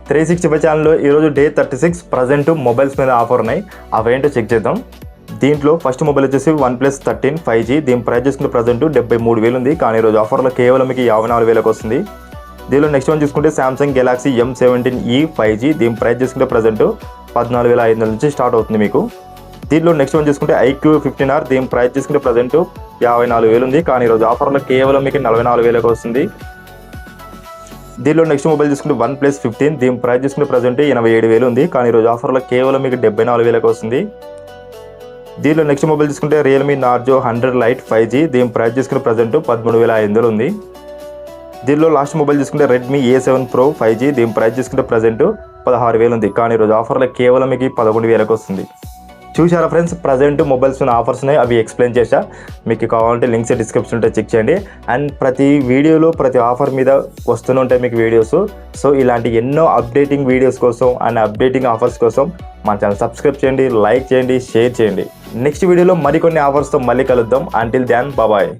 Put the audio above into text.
365 ఛానల్లో ఈరోజు day 36 present mobiles మీద ఆఫర్ ఉన్నాయి. అవేంటో చెక్ చేద్దాం. దీంట్లో ఫస్ట్ మొబైల్ వచ్చేసి OnePlus 13 5G. దీని ప్రైస్ చూసుకుంటే ప్రజెంట్ 73,000 ఉంది, కానీ ఈరోజు ఆఫర్లో కేవలం మీకు 54,000కి వస్తుంది. దీనిలో నెక్స్ట్ వన్ చూసుకుంటే Samsung Galaxy M17e 5G. దీని ప్రైస్ చూసుకుంటే ప్రజెంట్ 14,500 నుంచి స్టార్ట్ అవుతుంది మీకు. దీనిలో నెక్స్ట్ వన్ చూసుకుంటే iQOO 15R. దీని ప్రైస్ చూసుకుంటే ప్రజెంట్ 54,000 ఉంది, కానీ ఈరోజు ఆఫర్లో కేవలం మీకు 44,000కి వస్తుంది. దీనిలో నెక్స్ట్ మొబైల్ చూసుకుంటే OnePlus 15. దీని ప్రైస్ చూసుకుంటే ప్రజెంట్ 87,000 ఉంది, కానీ ఈరోజు ఆఫర్లో కేవలం మీకు 74,000కి వస్తుంది. దీనిలో నెక్స్ట్ మొబైల్ చూసుకుంటే Realme Narzo 100 Lite 5G. దీని ప్రైస్ చూసుకుంటే ప్రజెంట్ 13,500 ఉంది. దీనిలో లాస్ట్ మొబైల్ చూసుకుంటే Redmi A7 Pro 5G. దీని ప్రైస్ చూసుకుంటే ప్రజెంట్ 16,000 ఉంది, కానీ ఈరోజు ఆఫర్లో కేవలం మీకు 11,000కి వస్తుంది. చూసారా ఫ్రెండ్స్, ప్రజెంట్ మొబైల్స్ ఉన్న ఆఫర్స్ ఉన్నాయి, అవి ఎక్స్ప్లెయిన్ చేశా. మీకు కావాలంటే లింక్స్ డిస్క్రిప్షన్ ఉంటే చెక్ చేయండి. అండ్ ప్రతి వీడియోలో ప్రతి ఆఫర్ మీద వస్తూనే ఉంటాయి మీకు వీడియోస్. సో ఇలాంటి ఎన్నో అప్డేటింగ్ వీడియోస్ కోసం అండ్ అప్డేటింగ్ ఆఫర్స్ కోసం మన ఛానల్ సబ్స్క్రైబ్ చేయండి, లైక్ చేయండి, షేర్ చేయండి. నెక్స్ట్ వీడియోలో మరికొన్ని ఆఫర్స్తో మళ్ళీ కలుద్దాం. Until then bye.